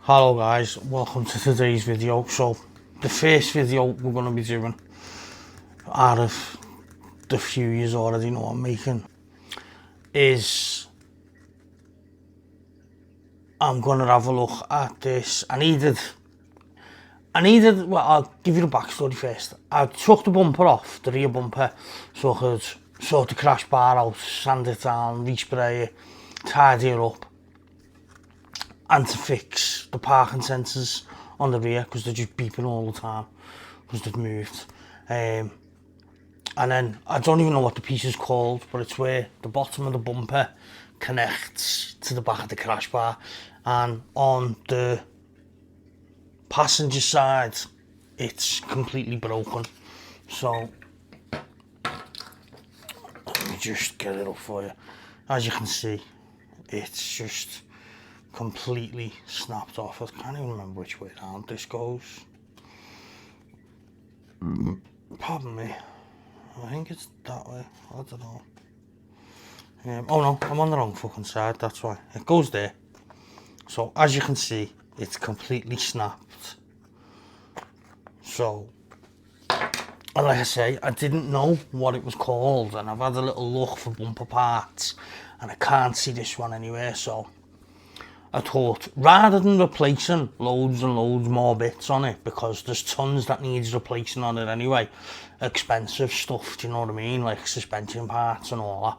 Hello guys, welcome to today's video. So the first video we're going to be doing out of the few you already know I'm making is I'm going to have a look at this. I needed, well, I'll give you the backstory first. I took the bumper off, the rear bumper, so I could sort the crash bar out, sand it down, respray it, tidy it up, and to fix the parking sensors on the rear because they're just beeping all the time because they've moved. And then I don't even know what the piece is called, but it's where the bottom of the bumper connects to the back of the crash bar, and on the passenger side it's completely broken. So let me just get it up for you. As you can see, it's just completely snapped off. I can't even remember which way around this goes. Pardon me. I think it's that way. I don't know. Oh no, I'm on the wrong fucking side, that's why. It goes there. So as you can see, it's completely snapped. So, and like I say, I didn't know what it was called, and I've had a little look for bumper parts and I can't see this one anywhere. So I thought, rather than replacing loads and loads more bits on it, because there's tons that needs replacing on it anyway, expensive stuff, do you know what I mean, like suspension parts and all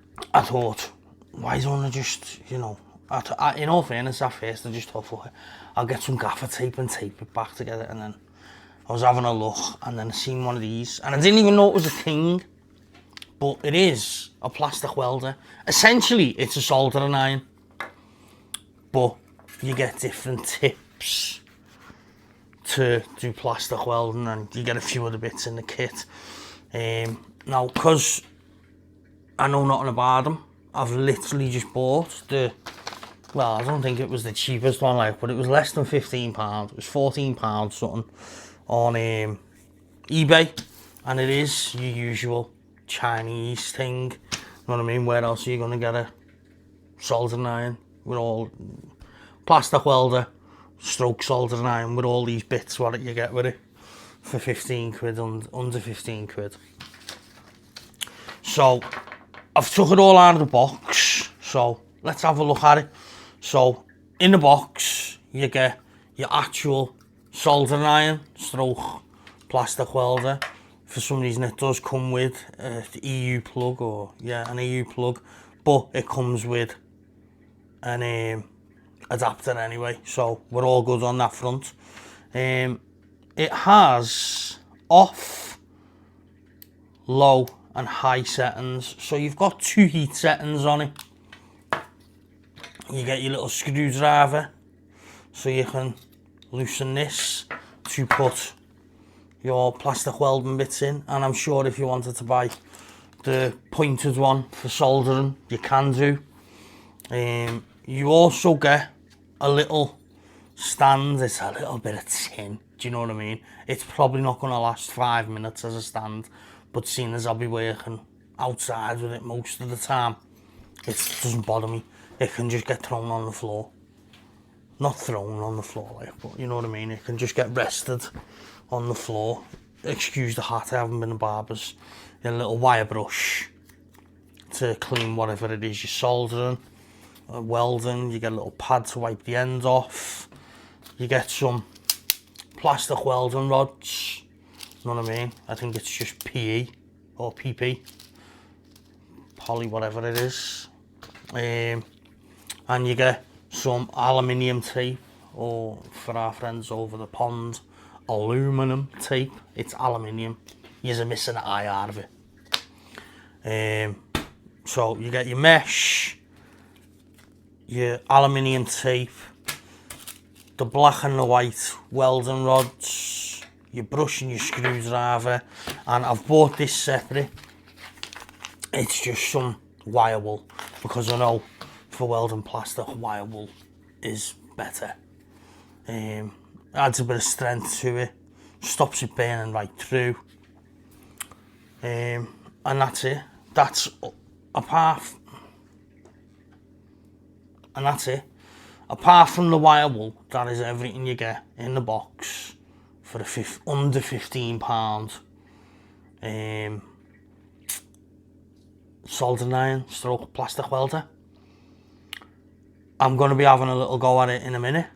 that, I thought, why don't I just, you know, in all fairness, at first I just thought, fuck it, I'll get some gaffer tape and tape it back together. And then I was having a look, and then I seen one of these, and I didn't even know it was a thing, but it is a plastic welder. Essentially, it's a soldering iron, but you get different tips to do plastic welding, and you get a few other bits in the kit. Now, because I know nothing about them, I've literally just bought well, I don't think it was the cheapest one, like, but it was less than £15. It was £14 something on eBay, and it is your usual Chinese thing. You know what I mean? Where else are you going to get a soldering iron with all plastic welder, stroke soldering iron with all these bits? What you get with it for 15 quid, under 15 quid. So I've took it all out of the box, so let's have a look at it. So in the box you get your actual soldering iron, stroke plastic welder. For some reason it does come with the EU plug, or yeah, an EU plug, but it comes with an adapter anyway, so we're all good on that front. It has off, low and high settings, so you've got two heat settings on it. You get your little screwdriver, so you can loosen this to put your plastic welding bits in, and I'm sure if you wanted to buy the pointed one for soldering, you can do. You also get a little stand. It's a little bit of tin, do you know what I mean? It's probably not going to last 5 minutes as a stand, but seeing as I'll be working outside with it most of the time, it doesn't bother me. It can just get thrown on the floor. Not thrown on the floor, like, but you know what I mean? It can just get rested on the floor. Excuse the hat, I haven't been to barbers. A little wire brush to clean whatever it is you're soldering, welding. You get a little pad to wipe the end off. You get some plastic welding rods, you know what I mean? I think it's just PE or PP, poly, whatever it is. And you get some aluminium tape, or for our friends over the pond, aluminum tape. It's aluminium. You're missing an eye out of it. So you get your mesh, your aluminium tape, the black and the white welding rods, your brush and your screwdriver, and I've bought this separate. It's just some wire wool, because I know for welding plastic, wire wool is better. Adds a bit of strength to it, stops it burning right through, and that's it. That's it. apart from the wire wool, that is everything you get in the box for under £15 soldering iron stroke plastic welder. I'm going to be having a little go at it in a minute,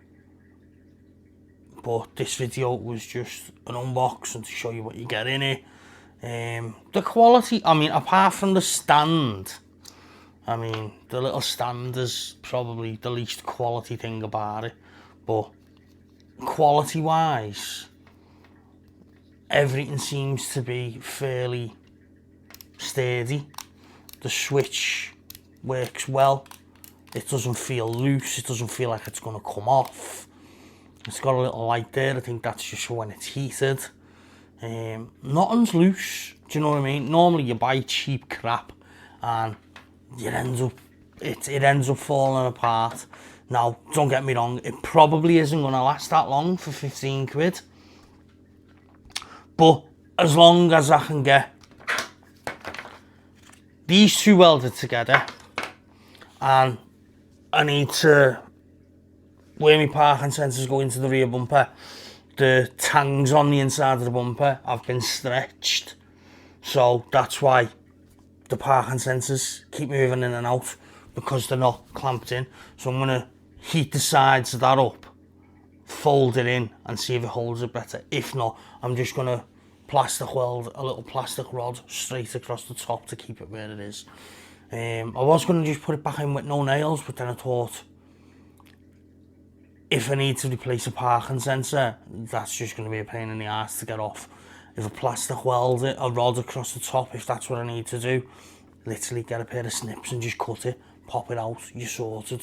but this video was just an unboxing to show you what you get in it. The quality, I mean, apart from the stand, I mean, the little stand is probably the least quality thing about it, but quality wise, everything seems to be fairly sturdy. The switch works well. It doesn't feel loose. It doesn't feel like it's going to come off. It's got a little light there. I think that's just for when it's heated. Nothing's loose. Do you know what I mean? Normally you buy cheap crap and it ends up falling apart. Now, don't get me wrong. It probably isn't going to last that long for 15 quid. But as long as I can get these two welded together, and I need to, where my parking sensors go into the rear bumper, the tangs on the inside of the bumper have been stretched, so that's why the parking sensors keep moving in and out, because they're not clamped in. So I'm going to heat the sides of that up, fold it in and see if it holds it better. If not, I'm just going to plastic weld a little plastic rod straight across the top to keep it where it is. I was going to just put it back in with no nails, but then I thought, if I need to replace a parking sensor, that's just going to be a pain in the ass to get off. If I plastic weld it, a rod across the top, if that's what I need to do, literally get a pair of snips and just cut it, pop it out, you're sorted.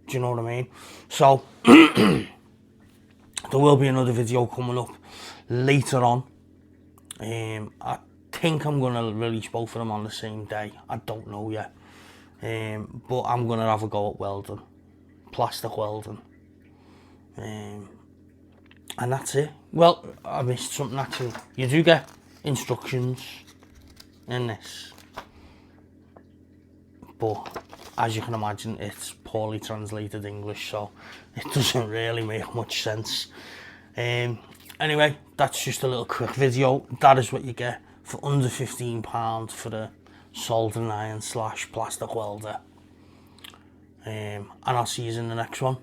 Do you know what I mean? So, there will be another video coming up later on. I think I'm going to release both of them on the same day. I don't know yet. But I'm going to have a go at welding, plastic welding. And that's it. Well, I missed something actually. You do get instructions in this, but as you can imagine, it's poorly translated English, so it doesn't really make much sense. Anyway, that's just a little quick video. That is what you get for under £15 for the soldering iron / plastic welder. And I'll see you in the next one.